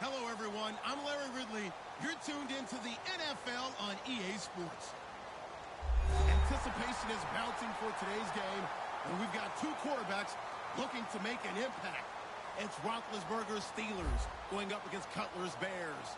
Hello, everyone. I'm Larry Ridley. You're tuned into the NFL on EA Sports. Anticipation is mounting for today's game, and we've got two quarterbacks looking to make an impact. It's Roethlisberger's Steelers going up against Cutler's Bears.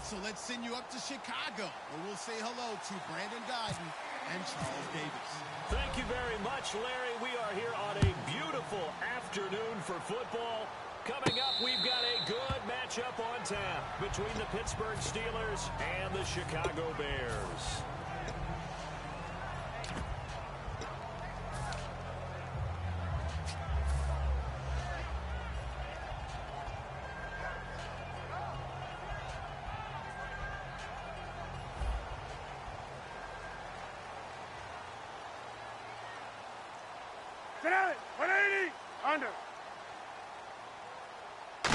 So let's send you up to Chicago, where we'll say hello to Brandon Guyton and Charles Davis. Thank you very much, Larry. We are here on a beautiful afternoon for football. Coming up, we've got a good matchup on tap between the Pittsburgh Steelers and the Chicago Bears. Today, 180, under. For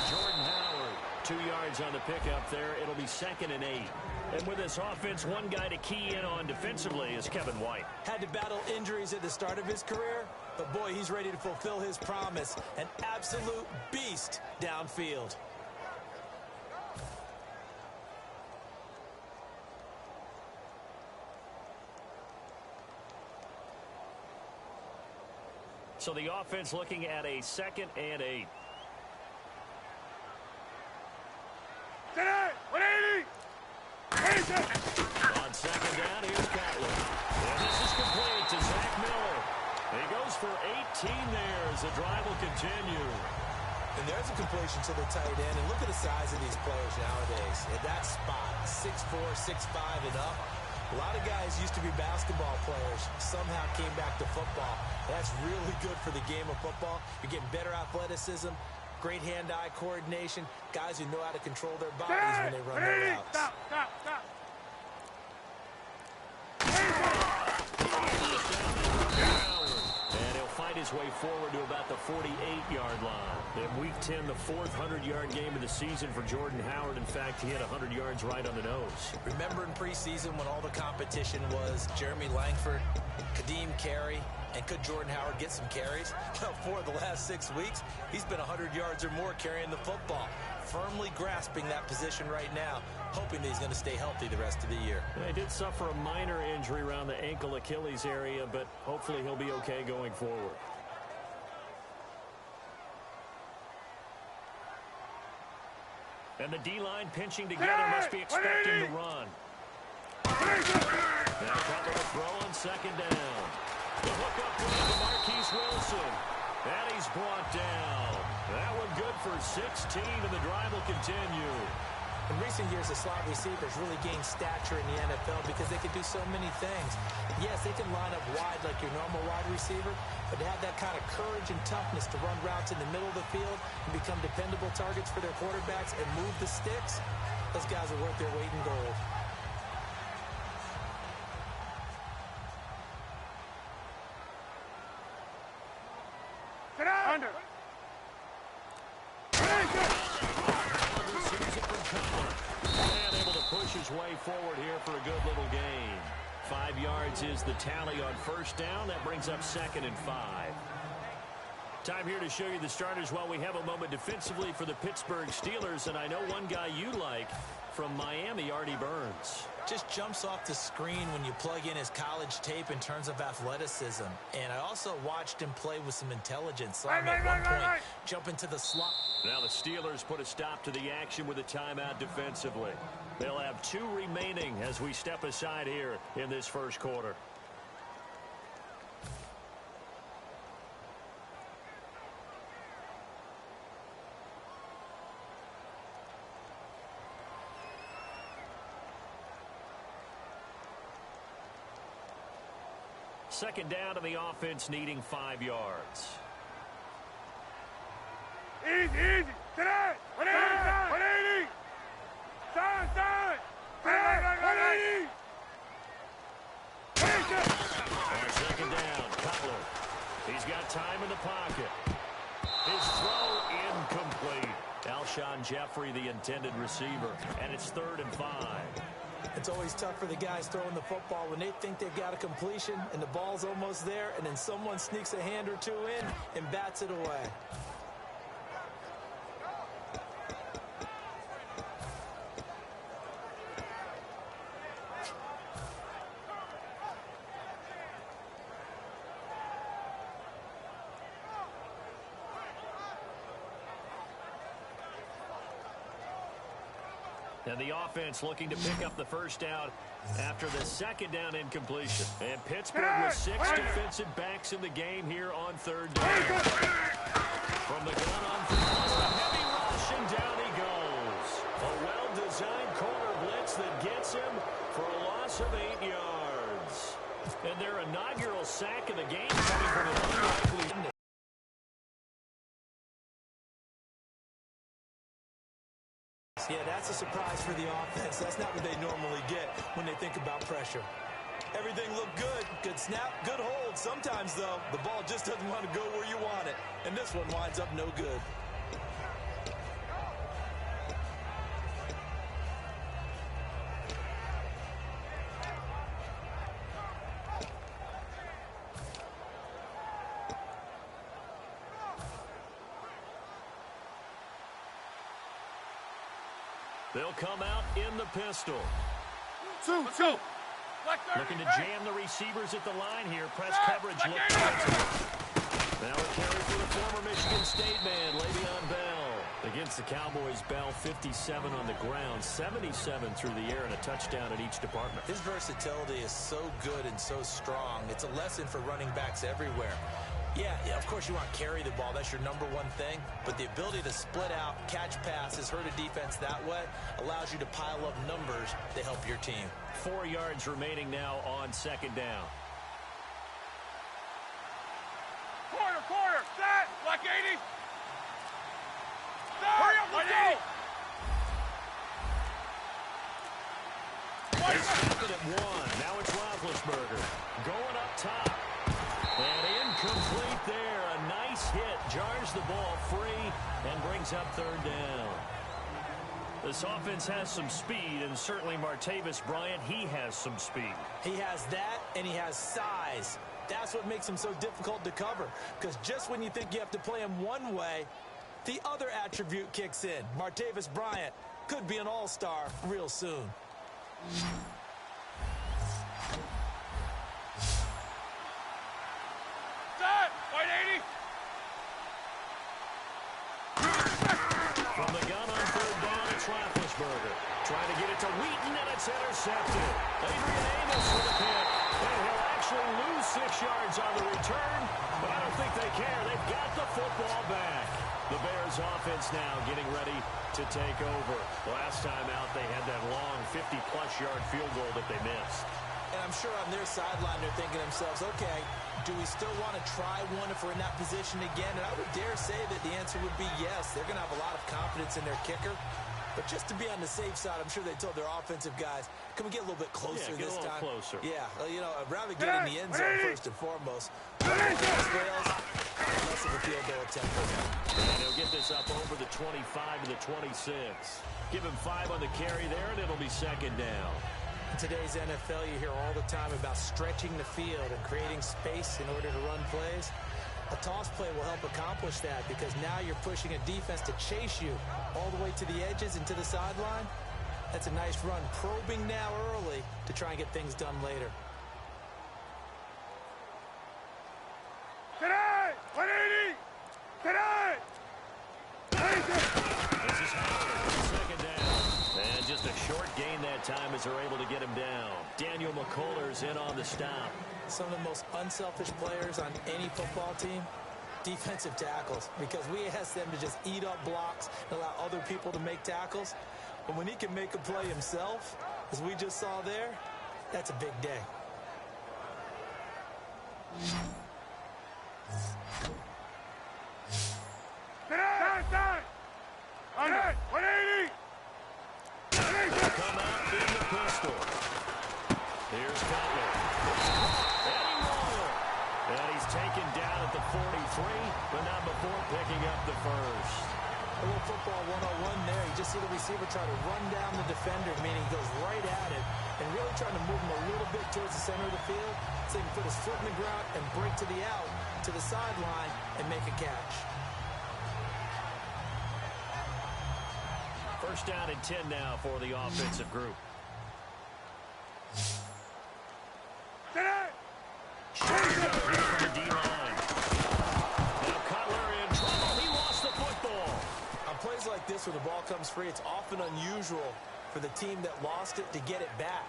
Jordan Howard, 2 yards on the pickup there. It'll be 2nd and 8. And with this offense, one guy to key in on defensively is Kevin White. Had to battle injuries at the start of his career, but boy, he's ready to fulfill his promise. An absolute beast downfield. So the offense looking at a 2nd and 8. Today, 180. On 2nd down, here's Cutler. And this is complete to Zach Miller. He goes for 18 there as the drive will continue. And there's a completion to the tight end. And look at the size of these players nowadays. At that spot, 6'4", 6'5", and up. A lot of guys used to be basketball players, somehow came back to football. That's really good for the game of football. You're getting better athleticism, great hand-eye coordination, guys who know how to control their bodies when they run their routes. Stop. And he'll fight his way forward to about the 48-yard line. In Week 10, the 4th 100-yard game of the season for Jordan Howard. In fact, he had 100 yards right on the nose. Remember in preseason when all the competition was Jeremy Langford, Kadeem Carey, and could Jordan Howard get some carries? For the last 6 weeks, he's been 100 yards or more carrying the football. Firmly grasping that position right now, hoping that he's going to stay healthy the rest of the year. He did suffer a minor injury around the ankle Achilles area, but hopefully he'll be okay going forward. And the D-line pinching together, must be expecting the run. Now Cutler to throw on 2nd down. The hook up to Marquise Wilson. And he's brought down. That one good for 16, and the drive will continue. In recent years, the slot receivers really gained stature in the NFL because they could do so many things. Yes, they can line up wide like your normal wide receiver, but to have that kind of courage and toughness to run routes in the middle of the field and become dependable targets for their quarterbacks and move the sticks, those guys are worth their weight in gold. Under. And able to push his way forward here for a good little gain. 5 yards is the tally on 1st down. That brings up 2nd and 5. Time here to show you the starters while we have a moment defensively for the Pittsburgh Steelers. And I know one guy you like from Miami, Artie Burns. Just jumps off the screen when you plug in his college tape in terms of athleticism. And I also watched him play with some intelligence. Saw him at one point jump into the slot. Now the Steelers put a stop to the action with a timeout defensively. They'll have 2 remaining as we step aside here in this 1st quarter. Second down, and the offense needing 5 yards. Easy. Today, 180. Silent. 180. On 2nd down, Cutler. He's got time in the pocket. His throw incomplete. Alshon Jeffrey, the intended receiver, and it's 3rd and 5. It's always tough for the guys throwing the football when they think they've got a completion and the ball's almost there, and then someone sneaks a hand or two in and bats it away. And the offense looking to pick up the first down after the second down incompletion. And Pittsburgh with 6 defensive backs in the game here on third down. From the gun on third down, a heavy rush, and down he goes. A well-designed corner blitz that gets him for a loss of 8 yards. And their inaugural sack of the game coming from an unlikely... Yeah, that's a surprise for the offense. That's not what they normally get when they think about pressure. Everything looked good. Good snap, good hold. Sometimes, though, the ball just doesn't want to go where you want it. And this one winds up no good. They'll come out in the pistol. Let's go. Looking to jam the receivers at the line here. Press coverage. Look now a carry for the former Michigan State man, Le'Veon Bell. Against the Cowboys, Bell 57 on the ground, 77 through the air, and a touchdown in each department. His versatility is so good and so strong. It's a lesson for running backs everywhere. Yeah, of course you want to carry the ball. That's your number one thing. But the ability to split out, catch passes, hurt a defense that way allows you to pile up numbers to help your team. 4 yards remaining now on second down. Quarter. Set. Block 80. Set. Hurry up, let's go. Second at 1. Now it's Roethlisberger. Going up top. And incomplete there. A nice hit. Jars the ball free and brings up third down. This offense has some speed, and certainly Martavis Bryant, he has some speed. He has that, and he has size. That's what makes him so difficult to cover, because just when you think you have to play him one way, the other attribute kicks in. Martavis Bryant could be an all-star real soon. Set. 180. From the gun on third down, it's Roethlisberger. Trying to get it to Wheaton, and it's intercepted. Adrian Amos with a pick. And he'll actually lose 6 yards on the return, but I don't think they care. They've got the football back. The Bears offense now getting ready to take over. Last time out, they had that long 50-plus yard field goal that they missed. And I'm sure on their sideline they're thinking to themselves, okay, do we still want to try one if we're in that position again? And I would dare say that the answer would be yes. They're going to have a lot of confidence in their kicker. But just to be on the safe side, I'm sure they told their offensive guys, can we get a little bit closer this time? Closer. Yeah, I'd rather get in the end zone first and foremost. Less of a field goal attempt. And he'll get this up over the 25 to the 26. Give him 5 on the carry there, and it'll be second down. In today's NFL, you hear all the time about stretching the field and creating space in order to run plays. A toss play will help accomplish that because now you're pushing a defense to chase you all the way to the edges and to the sideline. That's a nice run, probing now early to try and get things done later. Today. 180. Today. This is Howard, second down. And just a short gain that time as they're able to get him down. Daniel McCullers in on the stop. Some of the most unselfish players on any football team, defensive tackles, because we ask them to just eat up blocks and allow other people to make tackles. But when he can make a play himself, as we just saw there, that's a big day. Down. Under. 180. Come out in the pistol. Here's Cutler. And he rolled. And he's taken down at the 43, but not before picking up the first. A little football 101 there. You just see the receiver try to run down the defender, meaning he goes right at it and really trying to move him a little bit towards the center of the field so he can put his foot in the ground and break to the out, to the sideline, and make a catch. First down and 10 now for the offensive group. From the D-line. Now Cutler in trouble. He lost the football. On plays like this where the ball comes free, it's often unusual for the team that lost it to get it back.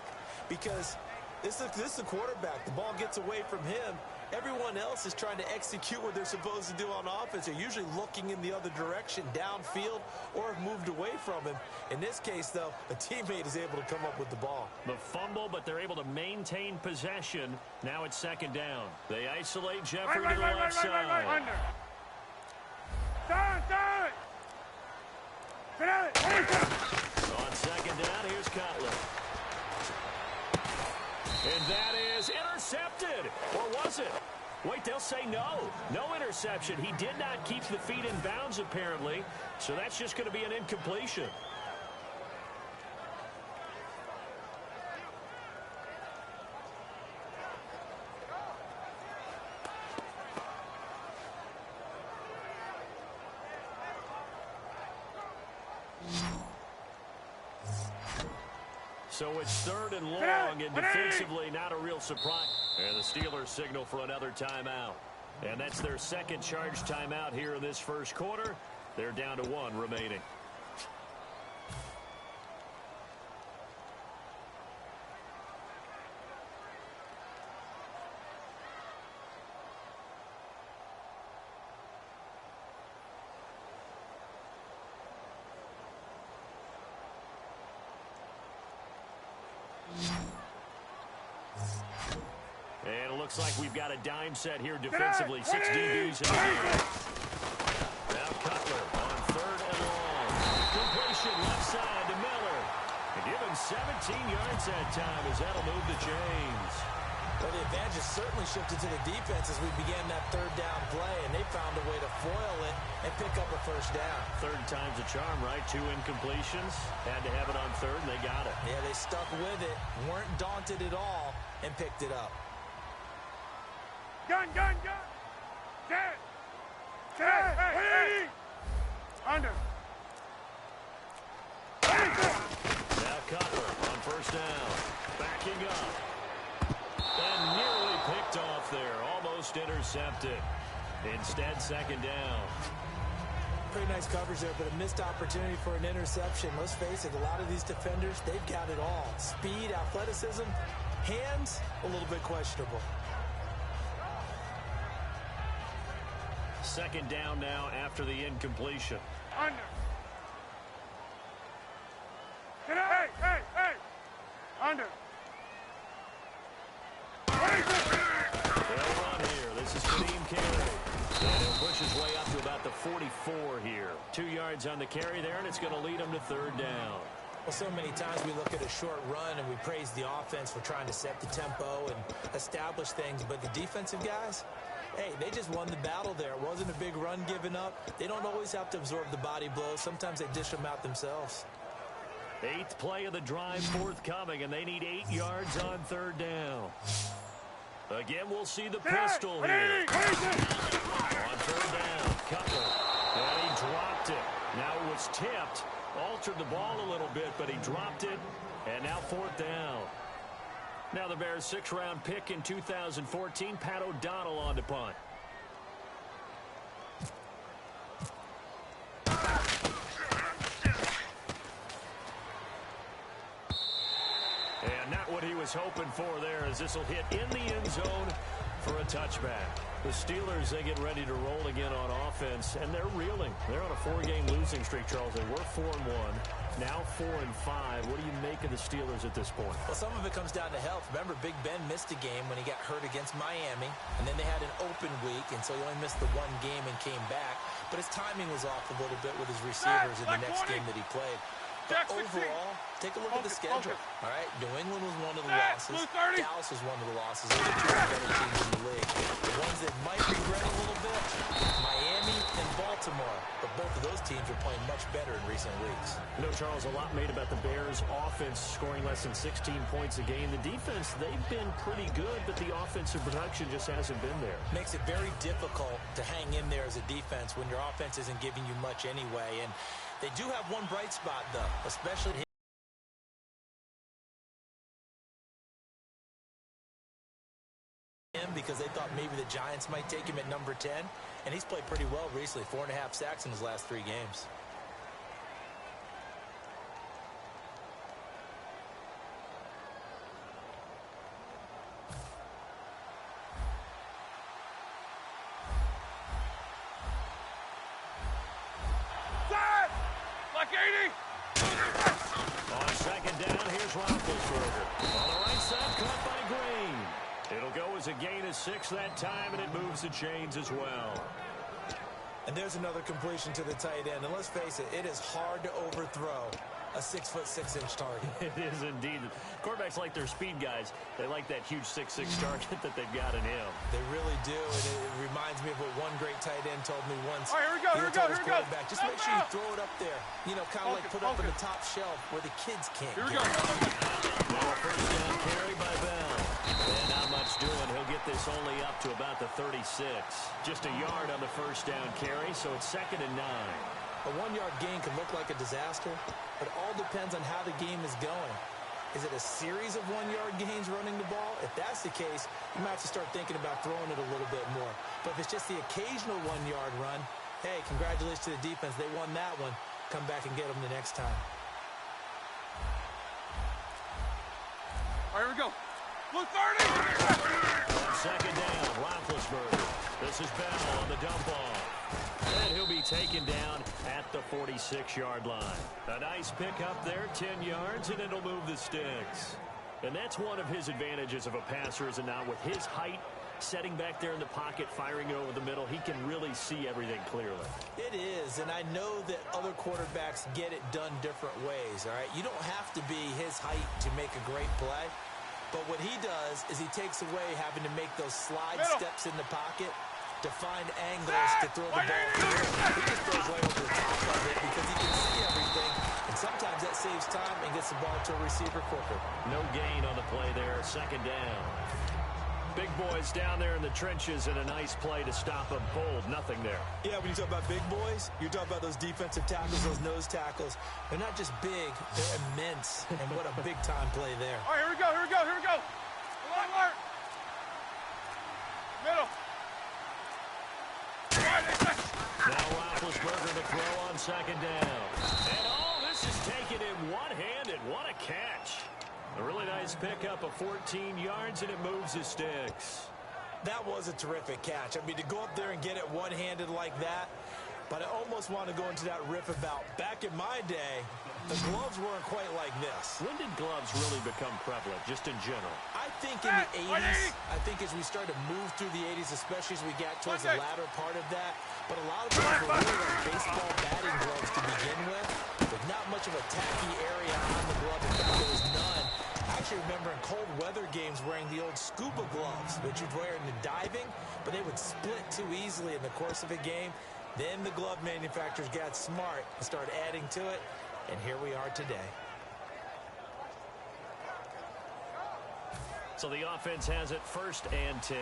Because this is the quarterback. The ball gets away from him. Everyone else is trying to execute what they're supposed to do on offense. They're usually looking in the other direction, downfield, or have moved away from him. In this case, though, a teammate is able to come up with the ball. The fumble, but they're able to maintain possession. Now it's second down. They isolate Jeffrey to the left side. Under. Down. On second down, here's Cutler. And that is intercepted. Or was it? Wait, they'll say no. No interception. He did not keep the feet in bounds, apparently. So that's just going to be an incompletion. So it's third and long, and defensively not a real surprise. And the Steelers signal for another timeout. And that's their second charge timeout here in this first quarter. They're down to one remaining. And it looks like we've got a dime set here defensively. 6 DBs in the game. Now Cutler on third and long. Completion left side to Miller. And give him 17 yards that time as that'll move the chains. Well, the advantage has certainly shifted to the defense as we began that third down play, and they found a way to foil it and pick up a first down. Third time's a charm, right? 2 incompletions. Had to have it on third, and they got it. Yeah, they stuck with it, weren't daunted at all, and picked it up. Gun. Dead. Hey. Under. Now Cutler on first down. Backing up. And nearly picked off there. Almost intercepted. Instead, second down. Pretty nice coverage there, but a missed opportunity for an interception. Let's face it, a lot of these defenders, they've got it all. Speed, athleticism, hands, a little bit questionable. Second down now after the incompletion. Under. Hey. Under. They'll run here. This is Kadeem Carey. And he'll push his way up to about the 44 here. 2 yards on the carry there, and it's going to lead him to third down. Well, so many times we look at a short run and we praise the offense for trying to set the tempo and establish things, but the defensive guys, hey, they just won the battle there. It wasn't a big run given up. They don't always have to absorb the body blows. Sometimes they dish them out themselves. 8th play of the drive forthcoming, and they need 8 yards on third down. Again, we'll see the pistol here. On third down, Cutler. And he dropped it. Now it was tipped. Altered the ball a little bit, but he dropped it. And now fourth down. Now the Bears' 6th-round pick in 2014, Pat O'Donnell on to punt. And not what he was hoping for there, as this will hit in the end zone for a touchback. The Steelers, they get ready to roll again on offense, and they're reeling. They're on a 4-game losing streak, Charles. They were 4-1, now 4-5. What do you make of the Steelers at this point? Well, some of it comes down to health. Remember, Big Ben missed a game when he got hurt against Miami, and then they had an open week, and so he only missed the 1 game and came back. But his timing was off a little bit with his receivers in the next game that he played. But overall, take a look at the schedule. All right, New England was one of the losses. Dallas was one of the losses. Those are 2 better teams in the league. The ones that might regret a little bit, Miami and Baltimore. But both of those teams are playing much better in recent weeks. You know, Charles, a lot made about the Bears' offense scoring less than 16 points a game. The defense, they've been pretty good, but the offensive production just hasn't been there. Makes it very difficult to hang in there as a defense when your offense isn't giving you much anyway. And they do have one bright spot, though, especially him, because they thought maybe the Giants might take him at number 10, and he's played pretty well recently, 4.5 sacks in his last 3 games. On second down, here's Roethlisberger. On the right side, caught by Green. It'll go as a gain of 6 that time, and it moves the chains as well. And there's another completion to the tight end. And let's face it, it is hard to overthrow a 6'6" target. It is indeed. Quarterbacks like their speed guys. They like that huge 6'6" target that they've got in him. They really do, and it reminds me of what one great tight end told me once. All right, here we go, here we go, here we go. Just make sure you throw it up there. You know, kind of like put up on the top shelf where the kids can't Here we get go. Now first down carry by Bell. And not much doing. He'll get this only up to about the 36. Just a yard on the first down carry, so it's 2nd and 9. A 1-yard gain can look like a disaster. It all depends on how the game is going. Is it a series of 1-yard gains running the ball? If that's the case, you might have to start thinking about throwing it a little bit more. But if it's just the occasional 1-yard run, hey, congratulations to the defense. They won that one. Come back and get them the next time. All right, here we go. Blue 30. On second down, Roethlisberger. This is Bell on the dump off. And he'll be taken down at the 46-yard line. A nice pickup there, 10 yards, and it'll move the sticks. And that's one of his advantages of a passer, is it not? With his height, setting back there in the pocket, firing it over the middle, he can really see everything clearly. It is, and I know that other quarterbacks get it done different ways, all right? You don't have to be his height to make a great play. But what he does is he takes away having to make those slide steps in the pocket to find angles to throw the ball through. He just throws right over the top of it because he can see everything. And sometimes that saves time and gets the ball to a receiver quicker. No gain on the play there, 2nd down. Big boys down there in the trenches, and a nice play to stop them cold. Nothing there. Yeah, when you talk about big boys, you're talking about those defensive tackles, those nose tackles. They're not just big, they're immense. And what a big-time play there. All right, here we go, here we go, here we go. Alert. Middle. Now Roethlisberger to throw on 2nd down. And this is taken in one-handed. What a catch. A really nice pickup of 14 yards, and it moves the sticks. That was a terrific catch. I mean, to go up there and get it one-handed like that, but I almost want to go into that riff about back in my day, the gloves weren't quite like this. When did gloves really become prevalent, just in general? I think in the 80s. I think as we started to move through the 80s, especially as we got towards the latter part of that. But a lot of people were really like baseball batting gloves to begin with not much of a tacky area on the glove. In fact, there was none. I actually remember in cold weather games wearing the old scuba gloves, which you'd wear in the diving, but they would split too easily in the course of a game. Then the glove manufacturers got smart and started adding to it, and here we are today. So the offense has it 1st and 10.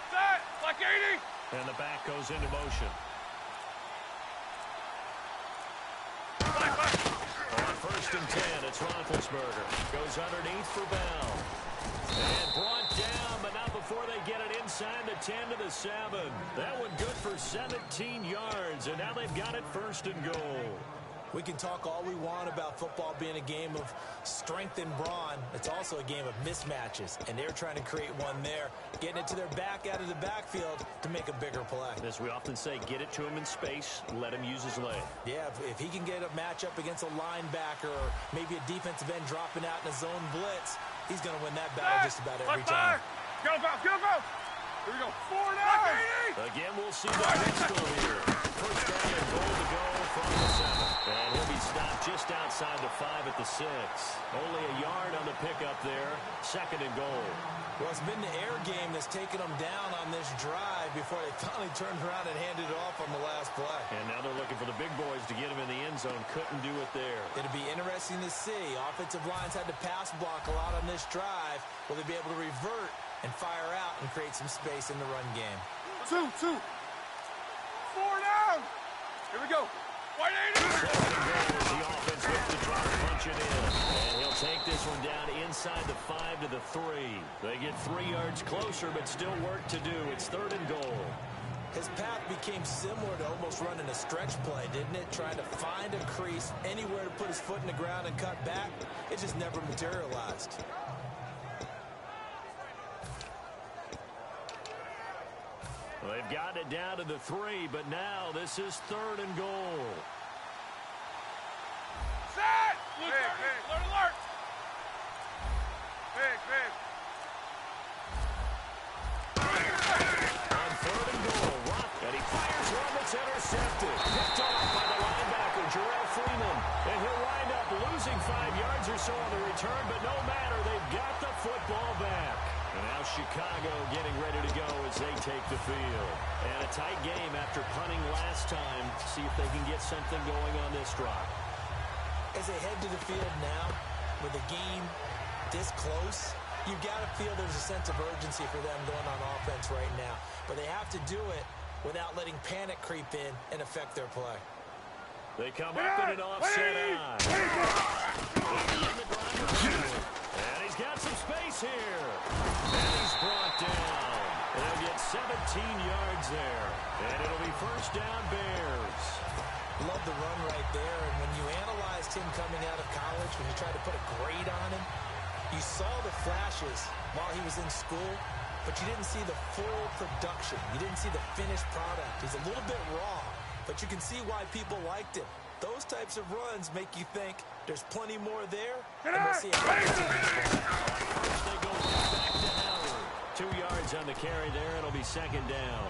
Set, like 80. And the back goes into motion. On 1st and 10, it's Roethlisberger. Goes underneath for Bell. And brought down, but not before they get it inside the 10 to the 7. That one good for 17 yards, and now they've got it 1st and goal. We can talk all we want about football being a game of strength and brawn. It's also a game of mismatches, and they're trying to create one there, getting it to their back out of the backfield to make a bigger play. As we often say, get it to him in space, let him use his leg. Yeah, if he can get a matchup against a linebacker or maybe a defensive end dropping out in a zone blitz, he's going to win that battle just about every time. Go, go, go, go. Here we go. 4 down. Again, we'll see the pistol here. 1st down and goal to go from the 7. And he'll be stopped just outside the 5 at the 6. Only a yard on the pickup there. 2nd and goal. Well, it's been the air game that's taken them down on this drive before they finally turned around and handed it off on the last play. And now they're looking for the big boys to get him in the end zone. Couldn't do it there. It'll be interesting to see. Offensive lines had to pass block a lot on this drive. Will they be able to revert and fire out and create some space in the run game? 2, 4 down. Here we go. 180. The offense looks to try to punch it in. And he'll take this one down inside the 5 to the 3. They get 3 yards closer, but still work to do. It's 3rd and goal. His path became similar to almost running a stretch play, didn't it? Trying to find a crease, anywhere to put his foot in the ground and cut back. It just never materialized. They've gotten it down to the 3, but now this is 3rd and goal. Set! Big, big. Alert, alert! Big, big. On 3rd and goal, Rock, and he fires one that's intercepted. Picked off by the linebacker, Jarrell Freeman. And he'll wind up losing 5 yards or so on the return, but no matter, they've got the football back. And now Chicago getting ready to go as they take the field. And a tight game after punting last time. See if they can get something going on this drive. As they head to the field now, with the game this close, you've got to feel there's a sense of urgency for them going on offense right now. But they have to do it without letting panic creep in and affect their play. They come up in an offset eye. And he's got some space here. And he's brought down. And they'll get 17 yards there. And it'll be 1st down Bears. Love the run right there. And when you analyzed him coming out of college, when you tried to put a grade on him, you saw the flashes while he was in school, but you didn't see the full production. You didn't see the finished product. He's a little bit raw, but you can see why people liked him. Those types of runs make you think there's plenty more there, and we'll see it. They go back to Howard. 2 yards on the carry there. It'll be 2nd down.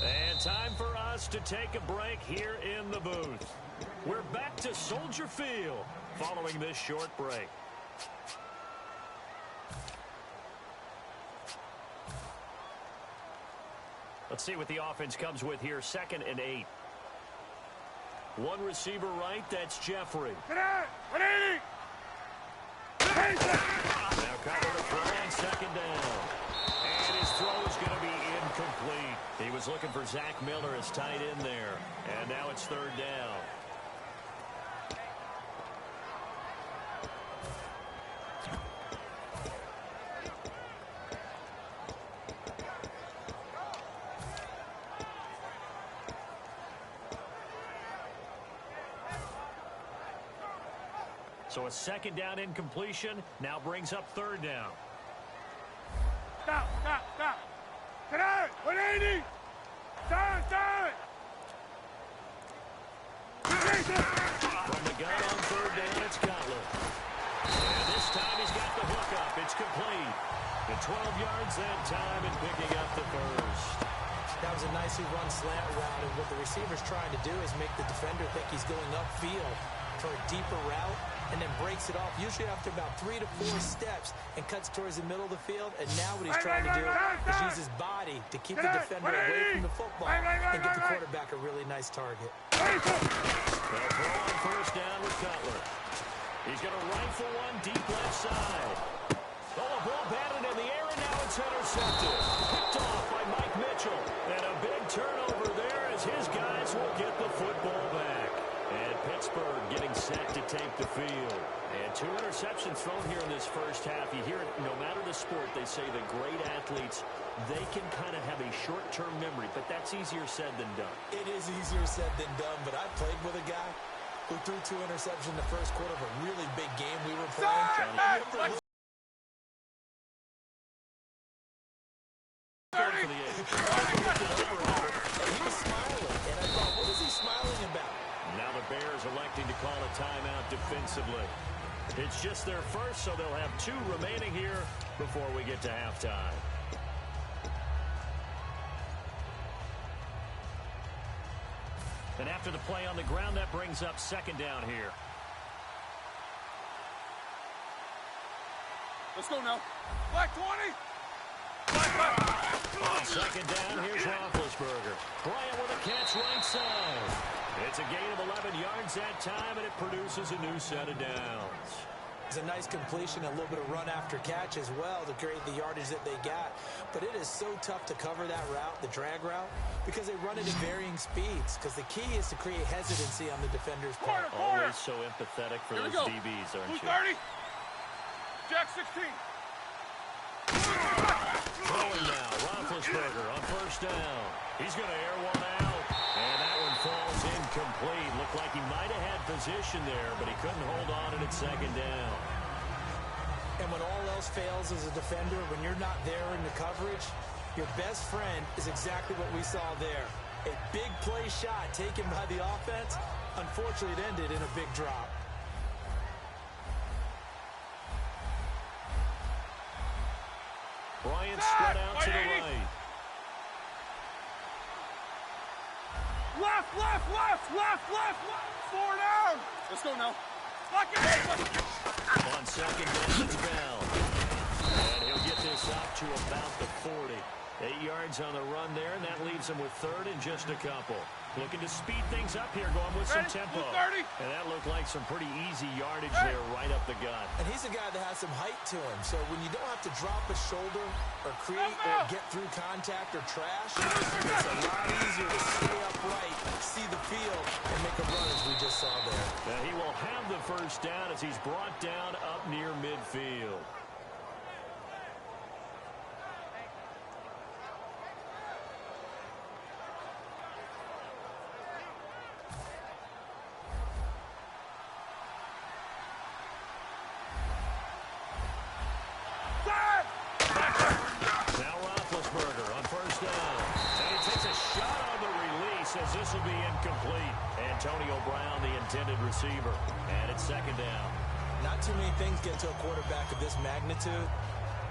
And time for us to take a break here in the booth. We're back to Soldier Field following this short break. Let's see what the offense comes with here. 2nd and 8. One receiver right, that's Jeffrey. Get out! 180! Now cover to throw on 2nd down. And his throw is going to be incomplete. He was looking for Zach Miller as tight end there. And now it's 3rd down. So a 2nd down incompletion now brings up 3rd down. Stop, stop, stop. Get out! 180! Down, down! From the gun on 3rd down, it's Cutler. And this time he's got the hook up. It's complete. And 12 yards that time and picking up the 1st. That was a nicely run slant route, and what the receiver's trying to do is make the defender think he's going upfield for a deeper route, and then breaks it off, usually after about 3 to 4 steps, and cuts towards the middle of the field. And now what he's trying to do is use his body to keep the defender away from the football and give the quarterback a really nice target. They'll throw on 1st down with Cutler. He's going to rifle one deep left side. Oh, a ball batted in the air, and now it's intercepted. Picked off by Mike Mitchell. And a big turnover there as his guys will get the football back. And Pittsburgh getting set to take the field. And 2 interceptions thrown here in this 1st half. You hear it, no matter the sport, they say the great athletes, they can kind of have a short-term memory, but that's easier said than done. It is easier said than done, but I played with a guy who threw 2 interceptions in the 1st quarter of a really big game we were playing. He was smiling, and I thought, what is he smiling about? Now the Bears electing to call a timeout defensively. It's just their 1st, so they'll have 2 remaining here before we get to halftime. And after the play on the ground, that brings up 2nd down here. Let's go now. Black 20! On 2nd down, here's Roethlisberger. Bryant with a catch right side. It's a gain of 11 yards that time, and it produces a new set of downs. It's a nice completion, a little bit of run after catch as well to create the yardage that they got. But it is so tough to cover that route, the drag route, because they run it at varying speeds. Because the key is to create hesitancy on the defender's part. Always so empathetic for those DBs, aren't you? 30. Jack 16. Throwing now, Roethlisberger on 1st first down. He's going to air one out. And that one falls incomplete. Looked like he might have had position there, but he couldn't hold on and it's second down. And when all else fails as a defender, when you're not there in the coverage, your best friend is exactly what we saw there. A big play shot taken by the offense. Unfortunately, it ended in a big drop. Bryant spread out to the right. Left, left, left, left, left, left. 4 down. Let's go now. Lock it in. On second down, it's Bell. And he'll get this up to about the 40. 8 yards on the run there, and that leaves him with third and just a couple. Looking to speed things up here, going with some tempo. And that looked like some pretty easy yardage there right up the gut. And he's a guy that has some height to him, so when you don't have to drop a shoulder or create or get through contact or trash, it's a lot easier to stay upright, see the field, and make a run as we just saw there. Now he will have the first down as he's brought down up near midfield. Says this will be incomplete. Antonio Brown, the intended receiver. And it's second down. Not too many things get to a quarterback of this magnitude,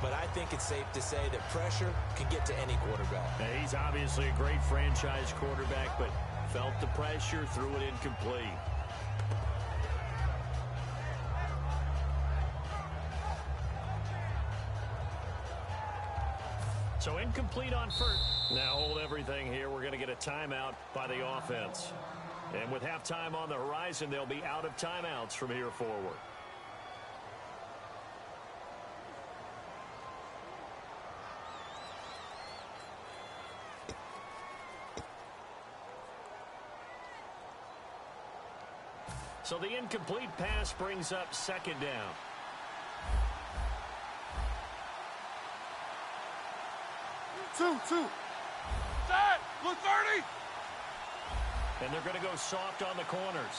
but I think it's safe to say that pressure can get to any quarterback. Now, he's obviously a great franchise quarterback, but felt the pressure, threw it incomplete. So incomplete on first. Now hold everything here. We're going to get a timeout by the offense. And with halftime on the horizon, they'll be out of timeouts from here forward. So the incomplete pass brings up second down. Two. Set. Blue 30. And they're going to go soft on the corners.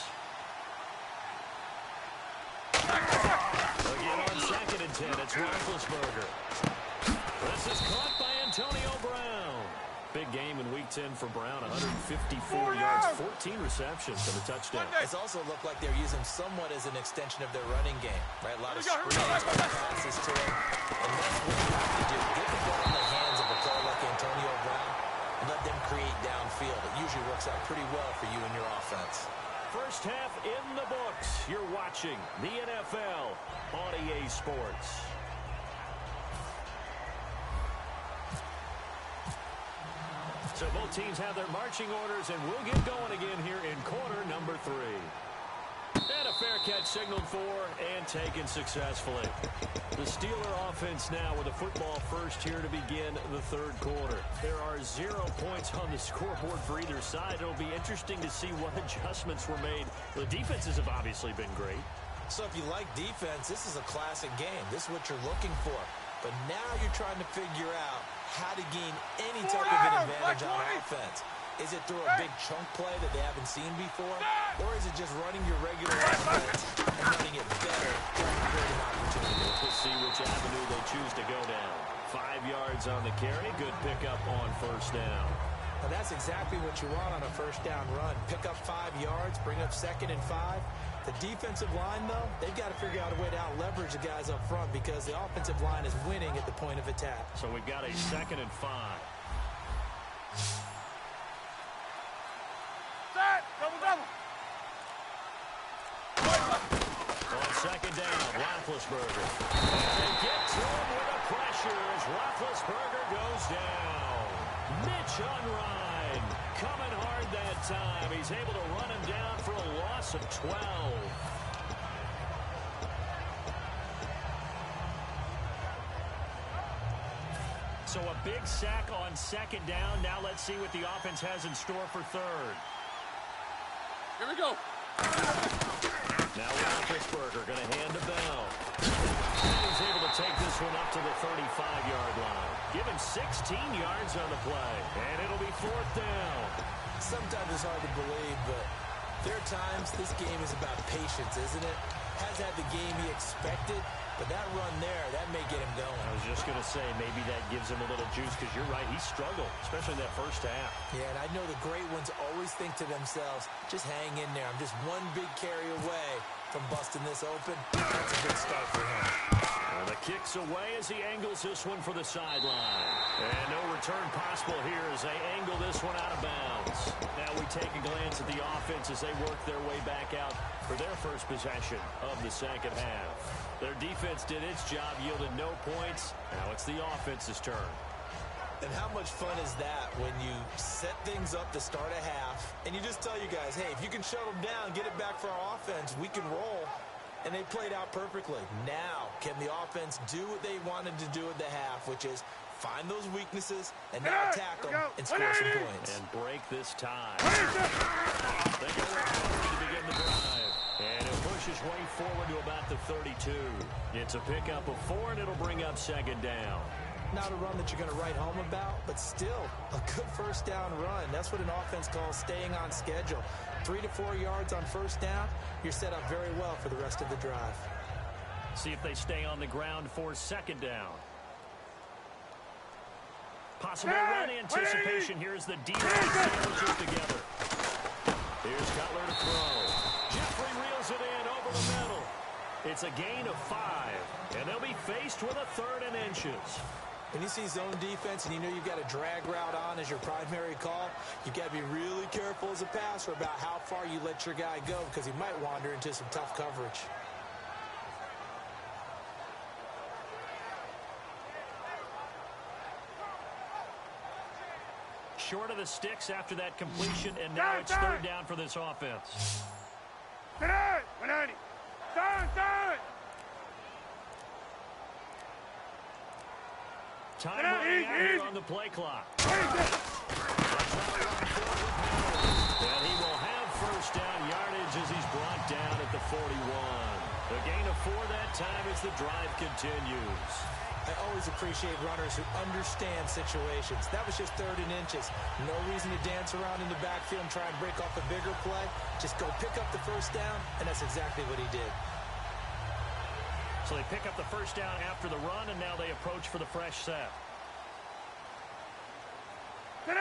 Again on second and 10, it's Roethlisberger. This is caught by Antonio Brown. Big game in Week 10 for Brown, 154 yards, 14 receptions, and a touchdown. It's also looked like they're using somewhat as an extension of their running game, right? A lot of screens, passes to him. And that's what you have to do. Get the ball in the hands of a player like Antonio Brown and let them create downfield. It usually works out pretty well for you and your offense. First half in the books. You're watching the NFL on EA Sports. So both teams have their marching orders, and we'll get going again here in quarter number 3. And a fair catch signaled for and taken successfully. The Steeler offense now with a football first here to begin the third quarter. There are 0 points on the scoreboard for either side. It'll be interesting to see what adjustments were made. The defenses have obviously been great. So if you like defense, this is a classic game. This is what you're looking for. But now you're trying to figure out how to gain any type of an advantage on offense. Is it through a big chunk play that they haven't seen before? Or is it just running your regular offense and running it better, trying to create an opportunity? We'll see which avenue they choose to go down. 5 yards on the carry. Good pickup on first down. Now that's exactly what you want on a first down run. Pick up 5 yards, bring up second and 5. The defensive line, though, they've got to figure out a way to out-leverage the guys up front because the offensive line is winning at the point of attack. So we've got a second and 5. Set. Double. On second down, Roethlisberger. And they get to him with the pressure as Roethlisberger goes down. Mitch Unrein coming hard that time. He's able to run him down for a loss of 12. So a big sack on second down. Now let's see what the offense has in store for third. Here we go. Now Roethlisberger going to hand to Bell. And he's able to take this one up to the 35-yard line. Give him 16 yards on the play. And it'll be 4th down. Sometimes it's hard to believe, but there are times this game is about patience, isn't it? Has had the game he expected, but that run there, that may get him going. I was just going to say, maybe that gives him a little juice, because you're right, he struggled, especially in that first half. Yeah, and I know the great ones always think to themselves, just hang in there. I'm just one big carry away from busting this open. That's a good start for him. And the kick's away as he angles this one for the sideline. And no return possible here as they angle this one out of bounds. Now we take a glance at the offense as they work their way back out for their first possession of the second half. Their defense did its job, yielded no points. Now it's the offense's turn. And how much fun is that when you set things up to start a half, and you just tell you guys, hey, if you can shut them down, get it back for our offense, we can roll. And they played out perfectly. Now, can the offense do what they wanted to do at the half, which is find those weaknesses and now attack them and score some points. And break this tie. They go to begin the drive. And he'll push his way forward to about the 32. It's a pickup of 4, and it'll bring up 2nd down. Not a run that you're going to write home about, but still a good first down run. That's what an offense calls staying on schedule. 3 to 4 yards on first down, you're set up very well for the rest of the drive. See if they stay on the ground for 2nd down. Possible run anticipation. Here's the D-line sandwiches together. Here's Cutler to throw. Jeffrey reels it in over the middle. It's a gain of 5, and they'll be faced with a 3rd and inches. When you see zone defense and you know you've got a drag route on as your primary call, you've got to be really careful as a passer about how far you let your guy go, because he might wander into some tough coverage. Short of the sticks after that completion, and now it's 3rd down for this offense. Time running out here on the play clock. And he will have first down yardage as he's brought down at the 41. The gain of 4 that time as the drive continues. I always appreciate runners who understand situations. That was just 3rd and inches. No reason to dance around in the backfield and try and break off a bigger play. Just go pick up the first down, and that's exactly what he did. So they pick up the first down after the run, and now they approach for the fresh set. On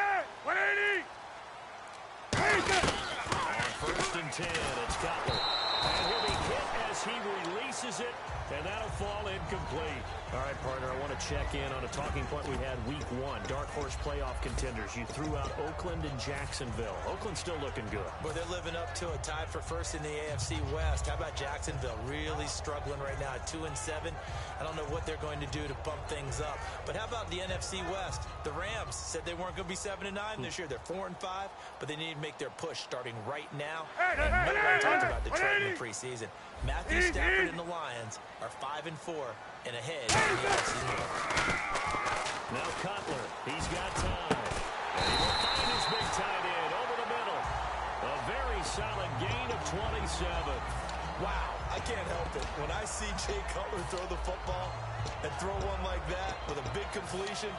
1st and 10, it's Cutler. And he'll be hit as he releases it, and that'll fall incomplete. All right, partner, I want to check in on a talking point we had week 1. Dark horse playoff contenders. You threw out Oakland and Jacksonville. Oakland's still looking good. Well, they're living up to a tied for first in the AFC West. How about Jacksonville? Really struggling right now at 2-7. I don't know what they're going to do to bump things up. But how about the NFC West? The Rams said they weren't going to be 7-9 this year. They're 4-5, but they need to make their push starting right now. And nobody talked about Detroit in the preseason. Matthew Stafford and the Lions are 5-4 and ahead in the AFC North. Now Cutler, he's got time. And he will find his big tight end over the middle. A very solid gain of 27. Wow, I can't help it. When I see Jay Cutler throw the football and throw one like that with a big completion,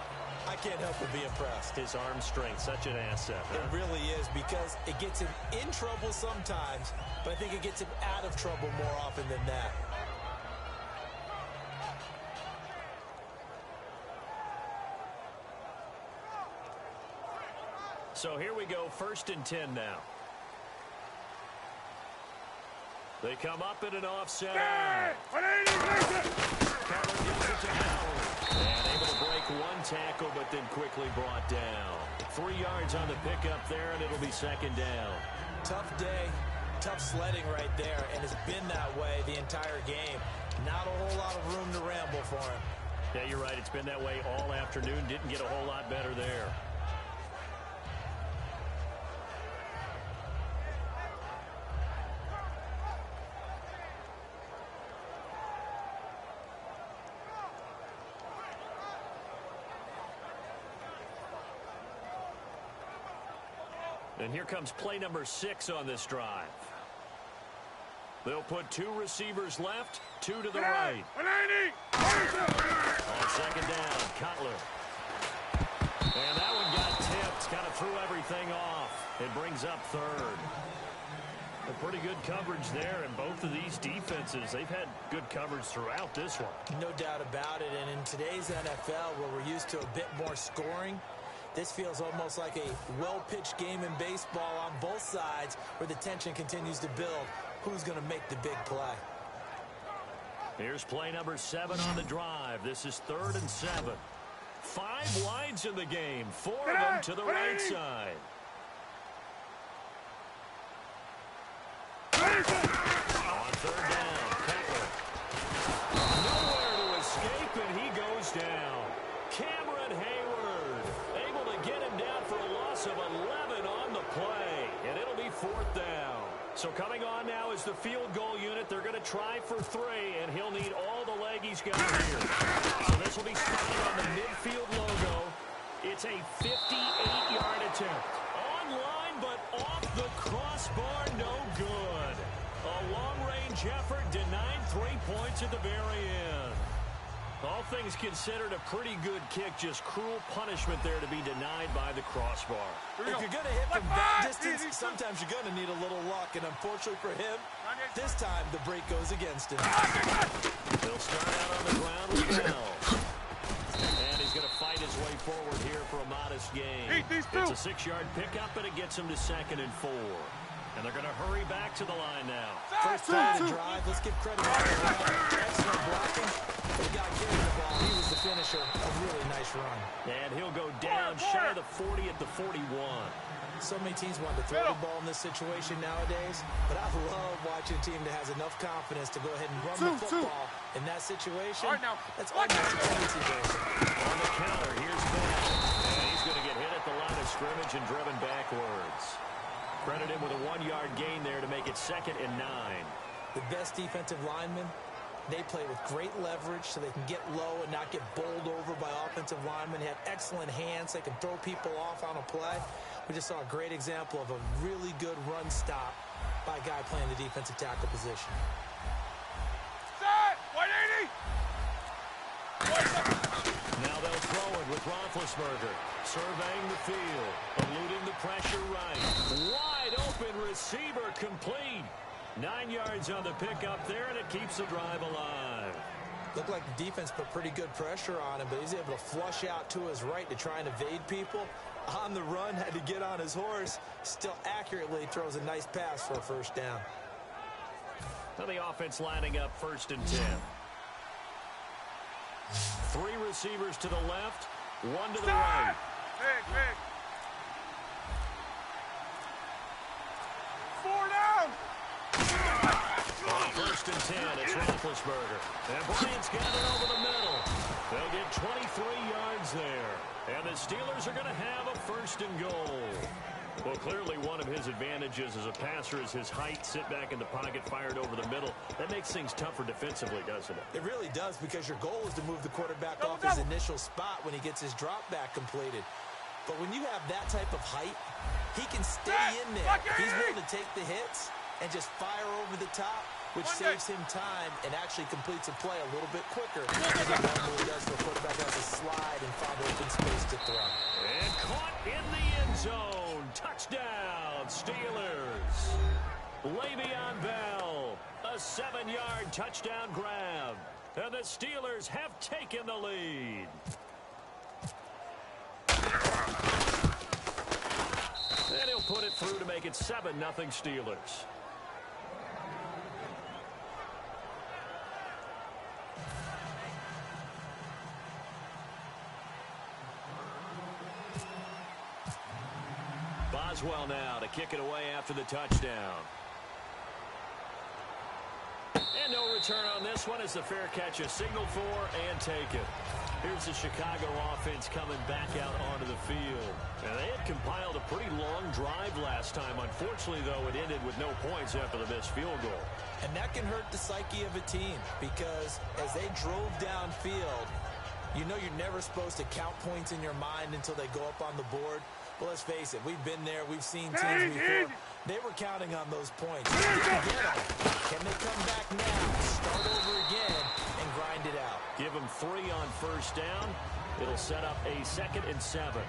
I can't help but be impressed. His arm strength, such an asset. Huh? It really is, because it gets him in trouble sometimes, but I think it gets him out of trouble more often than that. So here we go, 1st and 10 now. They come up in an offset. Cutler gives it to Howard. And able to break one tackle, but then quickly brought down. 3 yards on the pickup there, and it'll be 2nd down. Tough day, tough sledding right there, and it's been that way the entire game. Not a whole lot of room to ramble for him. Yeah, you're right. It's been that way all afternoon. Didn't get a whole lot better there. And here comes play number 6 on this drive. They'll put 2 receivers left, 2 to the right. On 2nd down, Cutler. it brings up third. A pretty good coverage there, and both of these defenses, they've had good coverage throughout this one. No doubt about it, and in today's NFL, where we're used to a bit more scoring, this feels almost like a well-pitched game in baseball on both sides where the tension continues to build. Who's going to make the big play? Here's play number 7 on the drive. This is 3rd and 7. 5 wides in the game, 4 of them to the right side. On 3rd down, Cutler. Nowhere to escape, and he goes down. Cameron Hayward able to get him down for a loss of 11 on the play, and it'll be 4th down. So coming on now is the field goal unit. They're going to try for 3, and he'll need all the leg he's got here. So this will be spotted on the midfield logo. It's a 58-yard attempt. Online, but off the crossbar, no good. A long-range effort denied 3 points at the very end. All things considered, a pretty good kick, just cruel punishment there to be denied by the crossbar. If you're going to hit from that distance, sometimes you're going to need a little luck, and unfortunately for him, this time the break goes against him. He'll start out on the ground with Bell. And he's going to fight his way forward here for a modest gain. It's a 6-yard pickup, and it gets him to 2nd and 4. And they're going to hurry back to the line now. First time to drive. Let's give credit to the excellent blocking. The guy carrying the ball, he was the finisher. A really nice run. And he'll go down shy of the 40 at the 41. So many teams want to throw the ball in this situation nowadays, but I love watching a team that has enough confidence to go ahead and run the football in that situation. That's almost a tendency version. On the counter, here's Bell. And he's going to get hit at the line of scrimmage and driven backwards. Credit him with a 1-yard gain there to make it 2nd and 9. The best defensive linemen, they play with great leverage so they can get low and not get bowled over by offensive linemen. They have excellent hands. They can throw people off on a play. We just saw a great example of a really good run stop by a guy playing the defensive tackle position. Set! 180! Now they'll throw it with Roethlisberger. Surveying the field. Eluding the pressure right. Wide open receiver complete. 9 yards on the pickup there, and it keeps the drive alive. Looked like the defense put pretty good pressure on him, but he's able to flush out to his right to try and evade people. On the run, had to get on his horse. Still accurately throws a nice pass for a 1st down. Now the offense lining up 1st and 10. 3 receivers to the left, 1 to the right. Big. 4 down! On 1st and 10, it's Roethlisberger. And Bryant's got it over the middle. They'll get 23 yards there. And the Steelers are going to have a 1st and goal. Well, clearly one of his advantages as a passer is his height. Sit back in the pocket, fired over the middle. That makes things tougher defensively, doesn't it? It really does, because your goal is to move the quarterback off his initial spot when he gets his drop back completed. But when you have that type of height, he can stay in there. He's willing to take the hits and just fire over the top, which saves him time and actually completes a play a little bit quicker than what normally does the quarterback has to slide and find open space to throw. And caught in the end zone. Touchdown, Steelers. Le'Veon Bell, a 7-yard touchdown grab. And the Steelers have taken the lead. And he'll put it through to make it 7-0 Steelers. Boswell now to kick it away after the touchdown. And no return on this one as the fair catch is signaled for and taken. Here's the Chicago offense coming back out onto the field. And they had compiled a pretty long drive last time. Unfortunately, though, it ended with no points after the missed field goal. And that can hurt the psyche of a team, because as they drove downfield, you know you're never supposed to count points in your mind until they go up on the board. Well, let's face it, we've been there. We've seen teams before. They were counting on those points. Didn't get them. Can they come back now, start over again, and grind it out? Give them 3 on first down. It'll set up a 2nd and 7.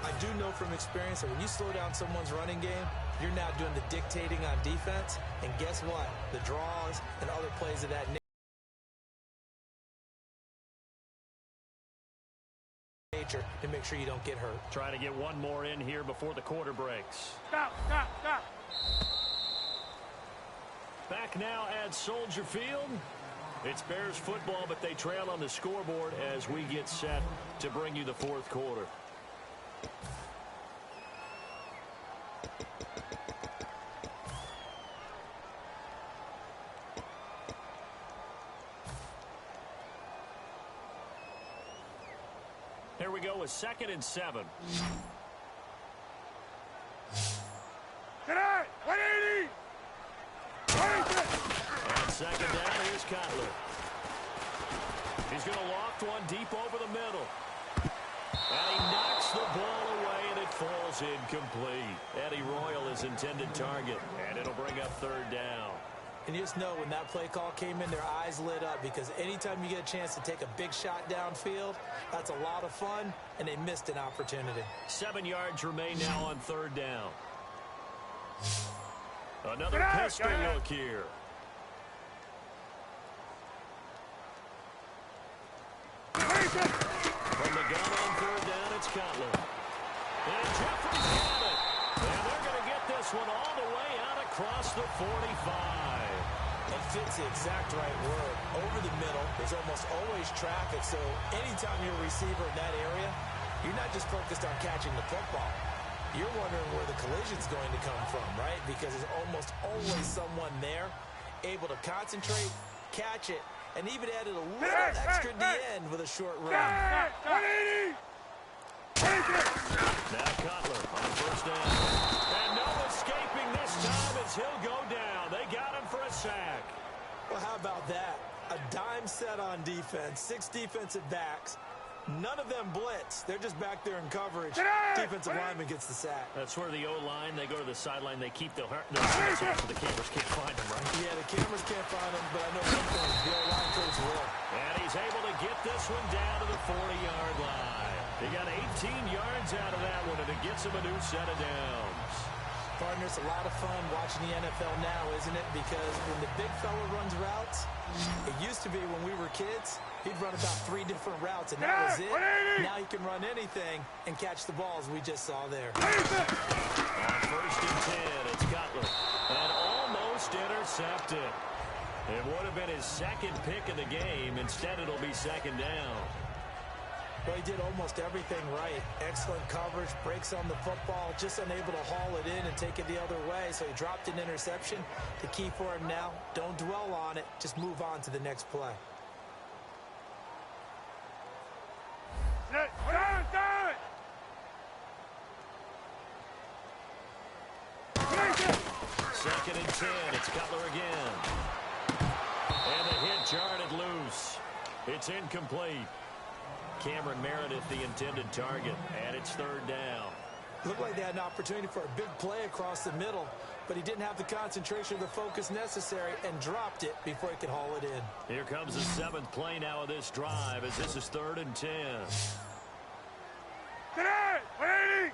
I do know from experience that when you slow down someone's running game, you're now doing the dictating on defense. And guess what? The draws and other plays of that nature to make sure you don't get hurt. Trying to get one more in here before the quarter breaks. Stop. Back now at Soldier Field. It's Bears football, but they trail on the scoreboard as we get set to bring you the 4th quarter. Here we go with 2nd and 7. Tonight, 180. And 2nd down, here's Cutler. He's going to loft one deep over the middle. And he knocks the ball away, and it falls incomplete. Eddie Royal is intended target, and it'll bring up 3rd down. And you just know when that play call came in, their eyes lit up, because anytime you get a chance to take a big shot downfield, that's a lot of fun, and they missed an opportunity. 7 yards remain now on 3rd down. Another pistol look here. From the gun on 3rd down, it's Cutler. And Jeffrey's got it. And they're going to get this one all the way out across the 45. It fits the exact right word. Over the middle, there's almost always traffic, so anytime you're a receiver in that area, you're not just focused on catching the football. You're wondering where the collision's going to come from, right? Because there's almost always someone there able to concentrate, catch it, and even added a little extra at the end with a short run. 180. Now Cutler on 1st down. And no escaping this time as he'll go down. They got him for a sack. Well, how about that? A dime set on defense, 6 defensive backs. None of them blitz. They're just back there in coverage. Defensive lineman gets the sack. That's where the O-line, they go to the sideline, they keep their hands out so the cameras can't find them, right? Yeah, the cameras can't find them, but I know one thing, the O-line coach will. And he's able to get this one down to the 40-yard line. He got 18 yards out of that one, and it gets him a new set of downs. Partner, it's a lot of fun watching the NFL now, isn't it? Because when the big fella runs routes, it used to be when we were kids, he'd run about 3 different routes, and that was it. Now he can run anything and catch the balls we just saw there. On 1st and 10, it's Cutler. And almost intercepted. It would have been his 2nd pick of the game. Instead, it'll be 2nd down. Well, he did almost everything right. Excellent coverage, breaks on the football, just unable to haul it in and take it the other way. So he dropped an interception. The key for him now, don't dwell on it. Just move on to the next play. Second and 10, it's Cutler again. And the hit jarred it loose. It's incomplete. Cameron Meredith, the intended target, and it's 3rd down. Looked like they had an opportunity for a big play across the middle, but he didn't have the concentration or the focus necessary and dropped it before he could haul it in. Here comes the 7th play now of this drive as this is 3rd and 10. Tonight, 180.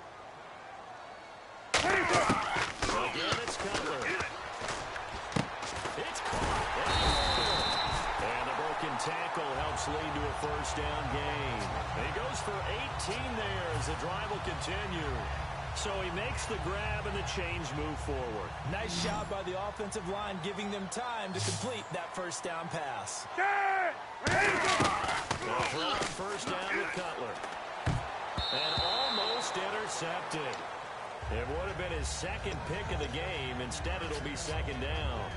Again, it's Cutler. It's caught. And the broken tackle helps lead to a 1st down gain. And he goes for 18 there as the drive will continue. So he makes the grab and the change move forward. Nice job by the offensive line, giving them time to complete that 1st down pass. Now throw on 1st down with Cutler. And almost intercepted. It would have been his 2nd pick of the game. Instead, it'll be 2nd down.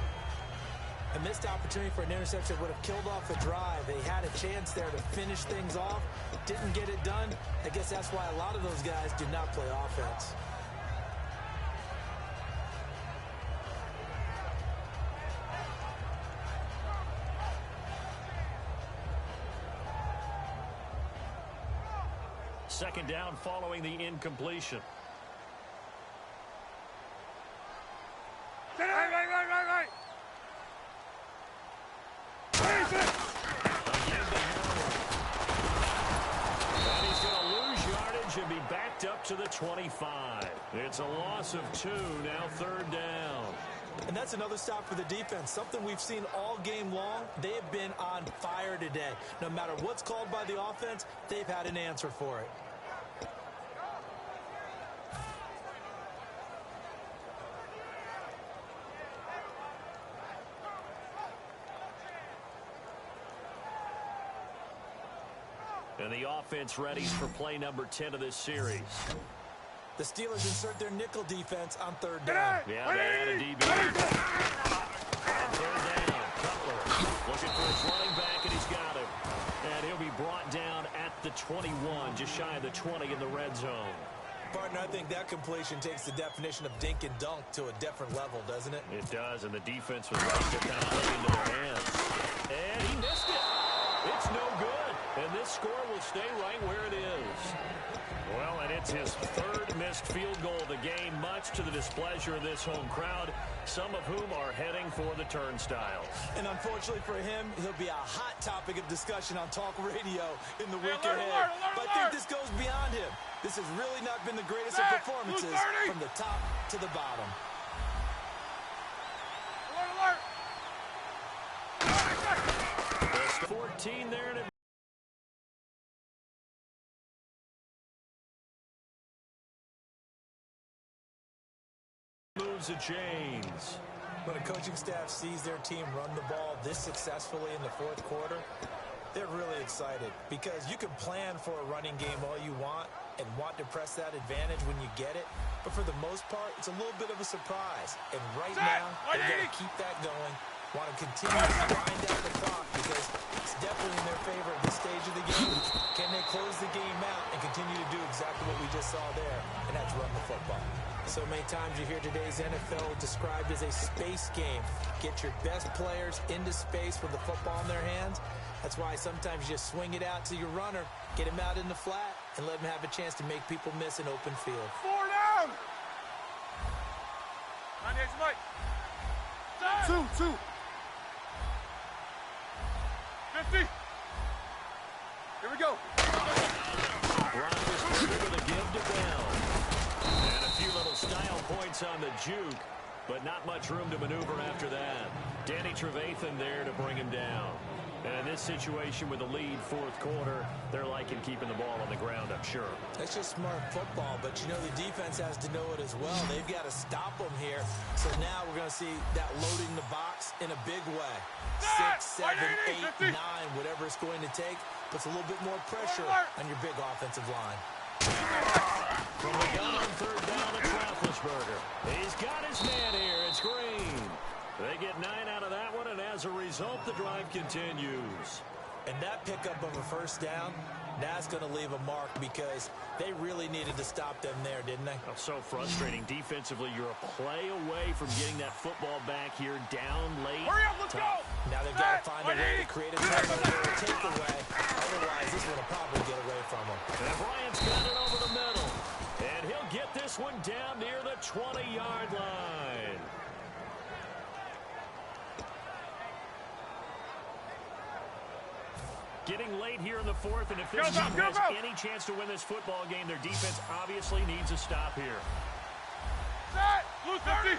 A missed opportunity for an interception would have killed off the drive. They had a chance there to finish things off. Didn't get it done. I guess that's why a lot of those guys do not play offense. Second down following the incompletion. Right. Again to Howard. out to the 25. It's a loss of 2, now 3rd down. And that's another stop for the defense, something we've seen all game long. They have been on fire today. No matter what's called by the offense, they've had an answer for it. And the offense readies for play number 10 of this series. The Steelers insert their nickel defense on 3rd down. Yeah, they had a DB. On 3rd down, Cutler looking for his running back, and he's got him. And he'll be brought down at the 21, just shy of the 20 in the red zone. Partner, I think that completion takes the definition of dink and dunk to a different level, doesn't it? It does, and the defense was ready to kind of play into their hands. And he missed it. It's no good. And this score will stay right where it is. Well, and it's his 3rd missed field goal of the game, much to the displeasure of this home crowd, some of whom are heading for the turnstiles. And unfortunately for him, he'll be a hot topic of discussion on talk radio in the week ahead. But I think this goes beyond him. This has really not been the greatest of performances from the top to the bottom. 14 there to moves the chains. When a coaching staff sees their team run the ball this successfully in the 4th quarter, they're really excited because you can plan for a running game all you want and want to press that advantage when you get it. But for the most part, it's a little bit of a surprise. And right now, they're going to keep that going, want to continue to grind out the clock because it's definitely in their favor at this stage of the game. Can they close the game out and continue to do exactly what we just saw there, and that's run the football? So many times you hear today's NFL described as a space game. Get your best players into space with the football in their hands. That's why sometimes you just swing it out to your runner, get him out in the flat, and let him have a chance to make people miss an open field. 4 down! 98 Mike. 2. 50. Here we go. Broncos with a give to Bell. And a few little style points on the juke, but not much room to maneuver after that. Danny Trevathan there to bring him down. And in this situation with a lead 4th quarter, they're liking keeping the ball on the ground, I'm sure. That's just smart football, but you know the defense has to know it as well. They've got to stop them here. So now we're going to see that loading the box in a big way. 6, 7, 8, 9, whatever it's going to take, puts a little bit more pressure on your big offensive line. From the gun on 3rd down, it's Roethlisberger. He's got his man here. It's Green. They get 9 out of that one, and as a result, the drive continues. And that pickup of a 1st down, that's going to leave a mark because they really needed to stop them there, didn't they? Oh, so frustrating. Defensively, you're a play away from getting that football back here down late. Hurry up, let's go! Now they've got to find a way to create a turnover or a takeaway. Otherwise, this one will probably get away from them. And Bryant's got it over the middle. And he'll get this one down near the 20-yard line. Getting late here in the 4th, and if this team has any chance to win this football game, their defense obviously needs a stop here. Set! Blue 30!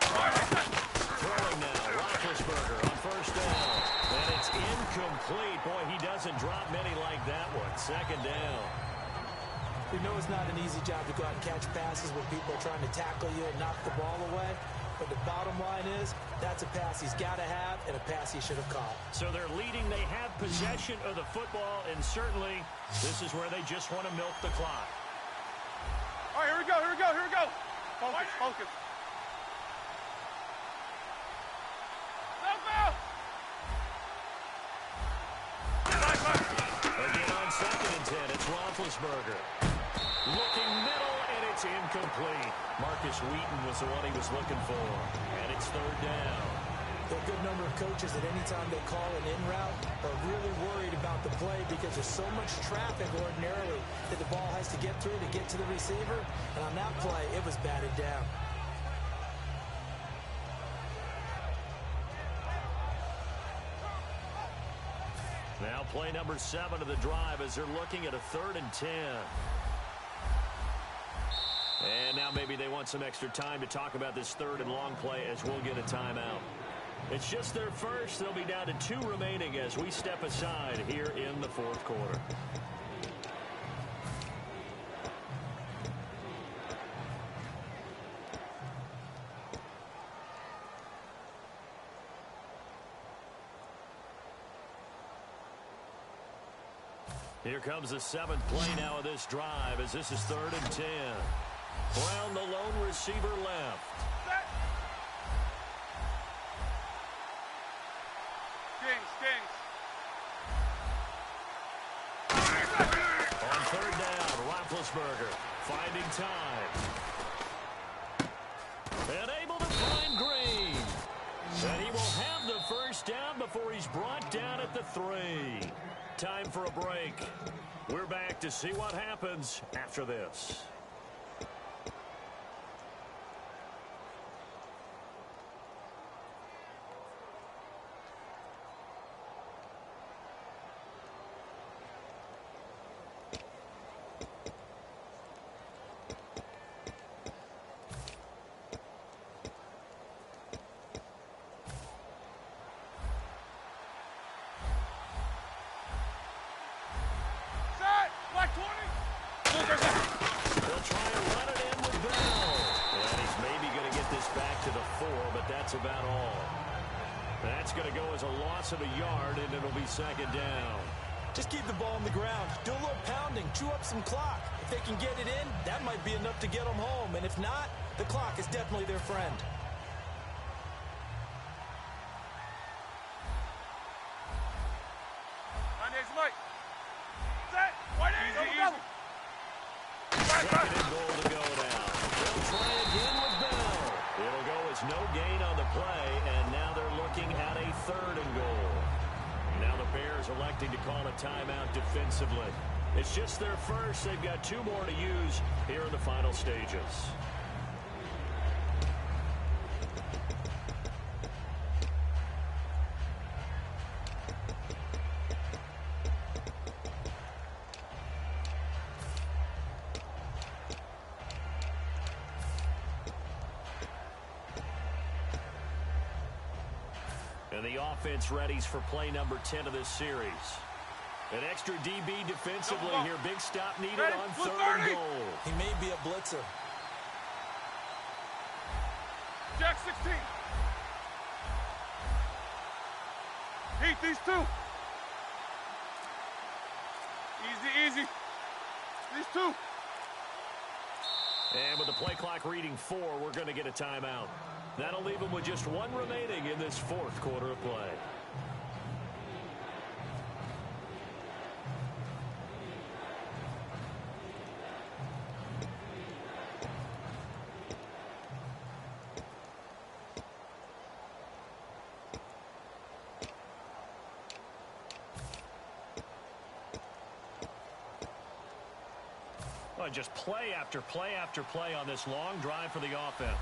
Throwing now, Roethlisberger on 1st down. And it's incomplete. Boy, he doesn't drop many like that one. 2nd down. We know it's not an easy job to go out and catch passes when people are trying to tackle you and knock the ball away. But the bottom line is, that's a pass he's got to have and a pass he should have caught. So they're leading. They have possession of the football, and certainly this is where they just want to milk the clock. All right, here we go. Focus. Again on 2nd and 10, it's Roethlisberger. Looking middle, and it's incomplete. Marcus Wheaton was the one he was looking for. And it's 3rd down. There are a good number of coaches that any time they call an in route are really worried about the play because there's so much traffic ordinarily that the ball has to get through to get to the receiver. And on that play, it was batted down. Now play number 7 of the drive as they're looking at a 3rd and 10. And now maybe they want some extra time to talk about this 3rd and long play as we'll get a timeout. It's just their first. They'll be down to 2 remaining as we step aside here in the 4th quarter. Here comes the 7th play now of this drive as this is 3rd and 10. Brown, the lone receiver, left. Kings. On 3rd down, Roethlisberger finding time. And able to find Green. And he will have the first down before he's brought down at the 3. Time for a break. We're back to see what happens after this. About all. That's going to go as a loss of a yard, and it'll be 2nd down. Just keep the ball on the ground. Do a little pounding. Chew up some clock. If they can get it in, that might be enough to get them home. And if not, the clock is definitely their friend. Second and goal to go now. They'll try again with Bell. It'll go as no gain on the play, and now they're looking at a 3rd and goal. Now the Bears electing to call a timeout defensively. It's just their first. They've got 2 more to use here in the final stages. And the offense readies for play number 10 of this series. An extra DB defensively here. Big stop needed on 3rd and goal. He may be a blitzer. Jack 16. Heat these 2. Easy. These 2. And with the play clock reading 4, we're going to get a timeout. That'll leave them with just 1 remaining in this 4th quarter of play. Well, just play after play after play on this long drive for the offense.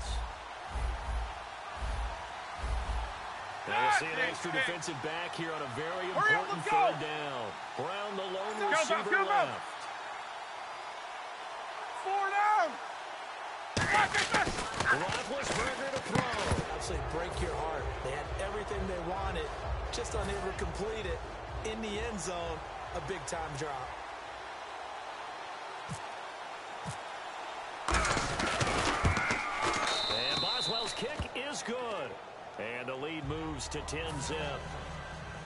We'll see an extra defensive back here on a very important 3rd down. Brown, the lone receiver, left. 4 down. Roethlisberger to throw. Absolutely break your heart. They had everything they wanted, just unable to complete it. In the end zone, a big-time drop. And Boswell's kick is good. And the lead moves to 10-zip.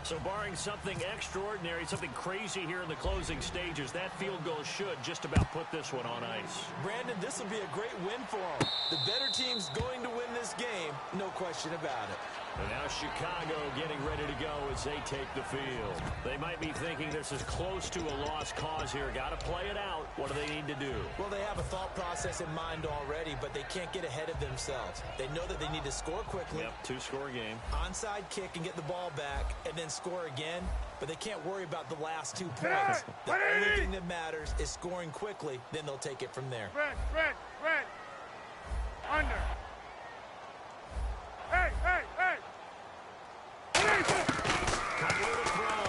So barring something extraordinary, something crazy here in the closing stages, that field goal should just about put this one on ice. Brandon, this will be a great win for them. The better team's going to win this game, no question about it. And now Chicago getting ready to go as they take the field. They might be thinking this is close to a lost cause here. Got to play it out. What do they need to do? Well, they have a thought process in mind already, but they can't get ahead of themselves. They know that they need to score quickly. Yep, 2-score game. Onside kick and get the ball back, and then score again. But they can't worry about the last 2 points. The only thing that matters is scoring quickly. Then they'll take it from there. Red. Under. Hey. Cutler to throw.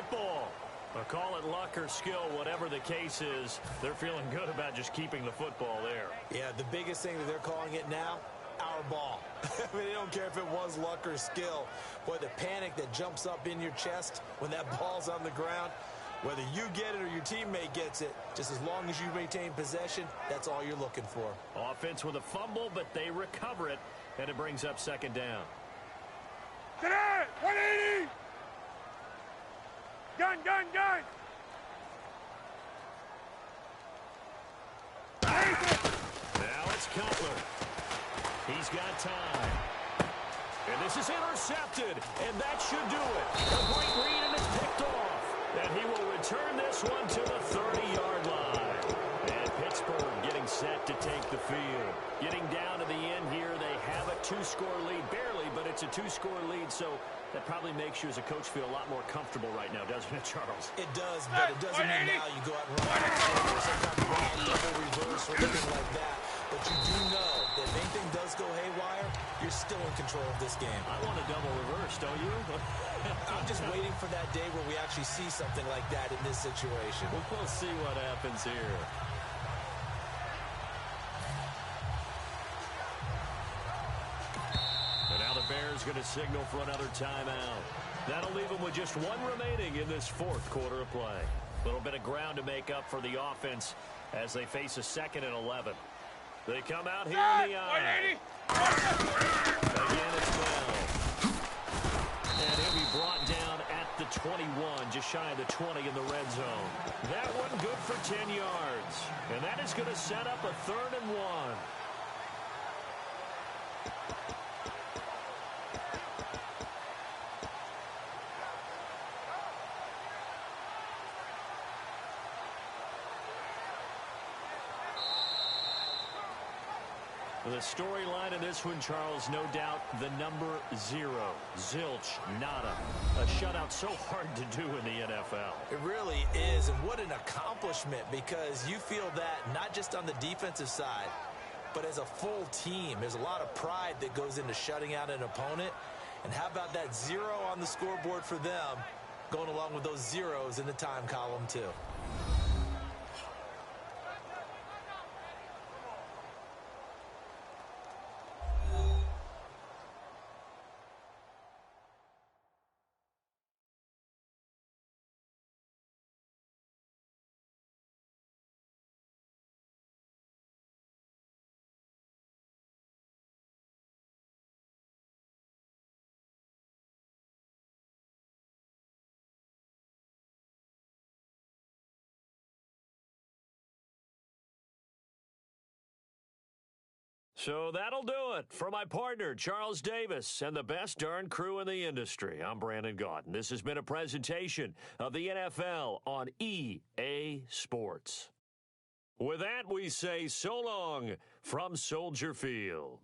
football. But call it luck or skill, whatever the case is, they're feeling good about just keeping the football there. Yeah, the biggest thing that they're calling it now, our ball. I mean, they don't care if it was luck or skill. Boy, the panic that jumps up in your chest when that ball's on the ground, whether you get it or your teammate gets it, just as long as you maintain possession, that's all you're looking for. Offense with a fumble, but they recover it, and it brings up second down. Get it! 180! Gun, gun, gun! Now it's Cutler. He's got time. And this is intercepted, and that should do it. A great read, and it's picked off. And he will return this one to the 30-yard line. And Pittsburgh getting set to take the field. Getting down to the end here, they have a two-score lead. Barely, but it's a two-score lead, so that probably makes you as a coach feel a lot more comfortable right now, doesn't it, Charles? It does, but it doesn't mean now you go out and run or some kind of wild double reverse or anything like that. But you do know that if anything does go haywire, you're still in control of this game. I want a double reverse, don't you? I'm just waiting for that day where we actually see something like that in this situation. We'll see what happens here. And now the Bears going to signal for another timeout. That'll leave them with just one remaining in this fourth quarter of play. A little bit of ground to make up for the offense as they face a 2nd and 11. They come out here in the eye. Again, it's Bell. And he'll be brought down at the 21, just shy of the 20 in the red zone. That one good for 10 yards. And that is going to set up a 3rd and 1. The storyline in this one, Charles, no doubt the number 0. Zilch, nada. A shutout so hard to do in the NFL. It really is, and what an accomplishment, because you feel that not just on the defensive side, but as a full team. There's a lot of pride that goes into shutting out an opponent. And how about that 0 on the scoreboard for them, going along with those zeros in the time column, too. So that'll do it for my partner, Charles Davis, and the best darn crew in the industry. I'm Brandon Gaudin. This has been a presentation of the NFL on EA Sports. With that, we say so long from Soldier Field.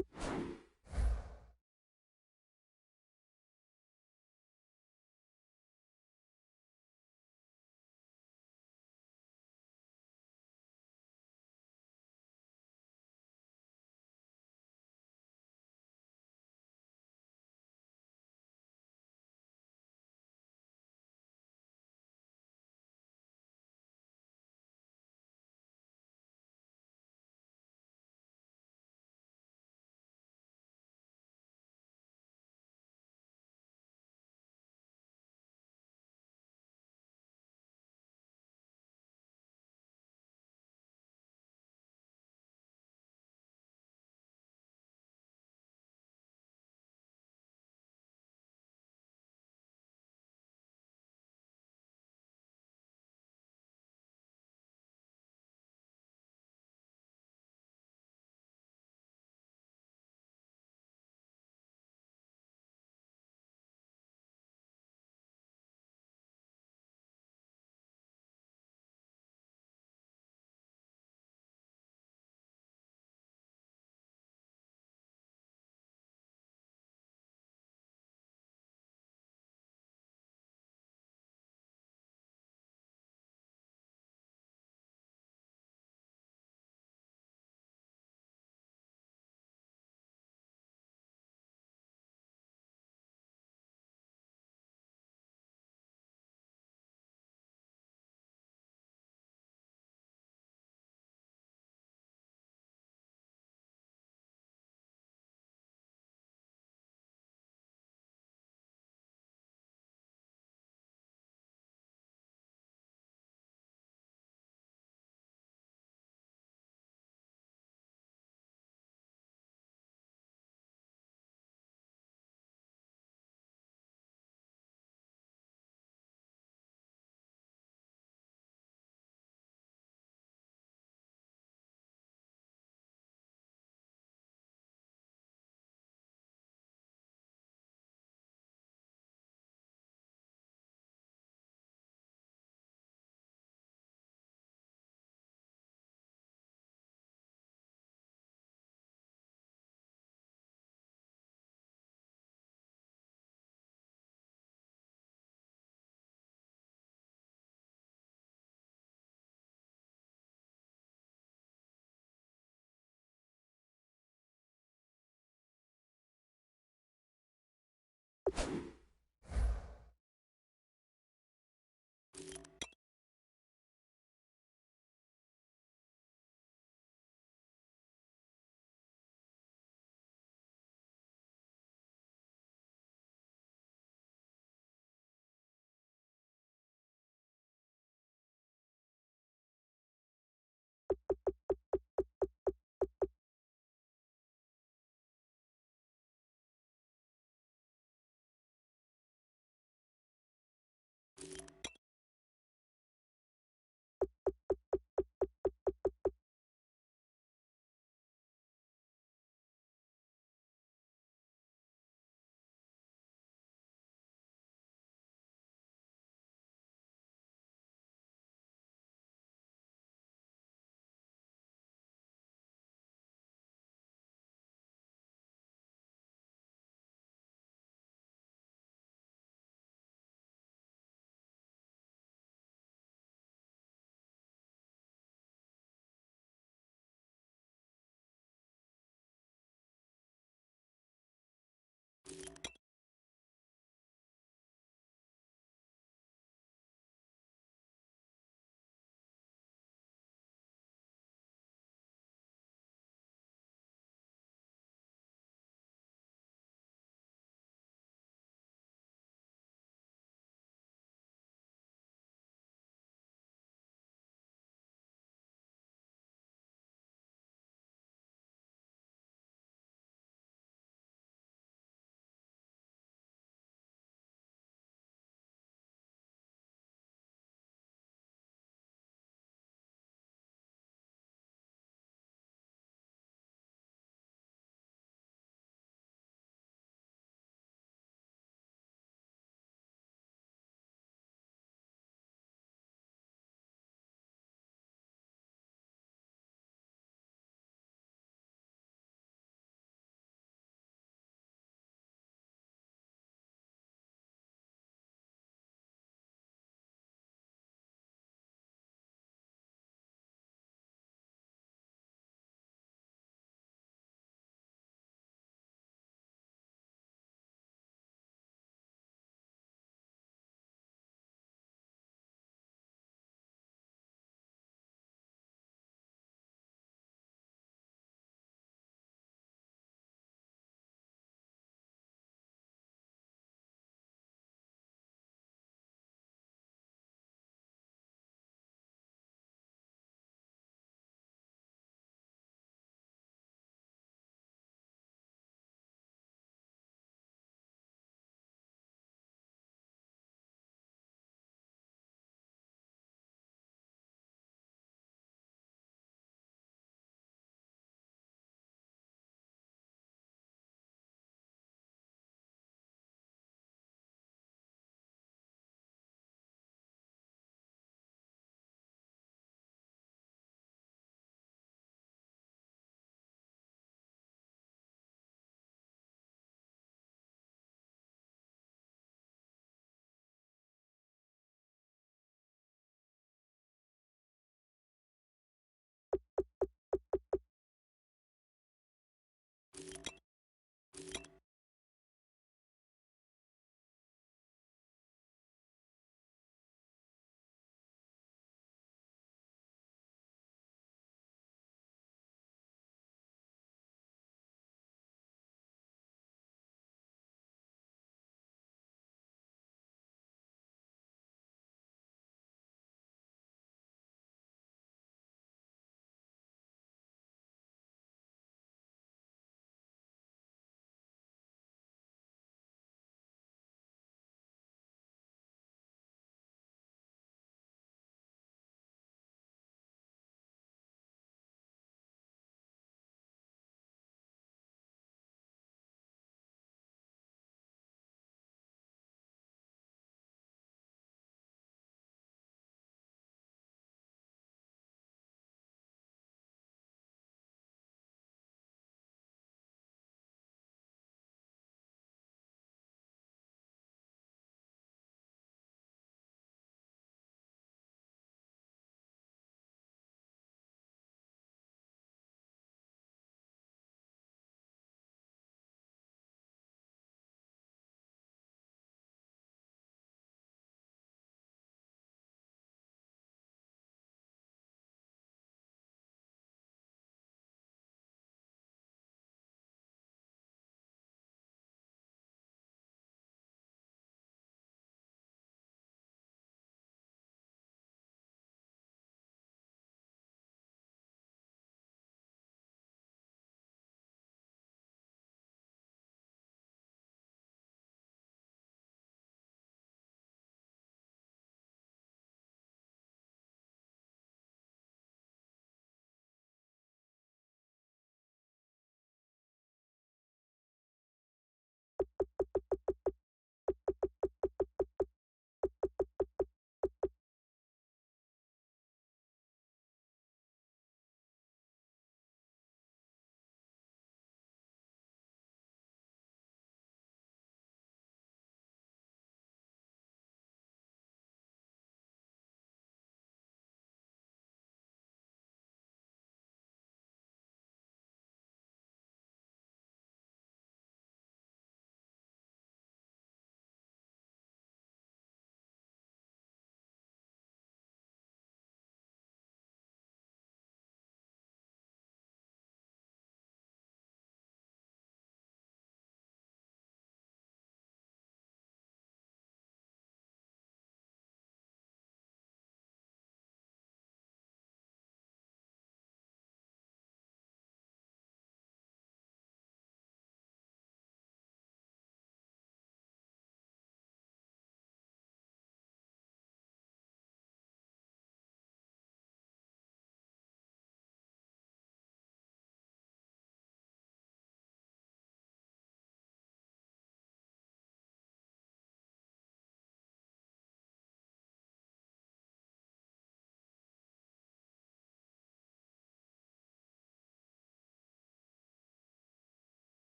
you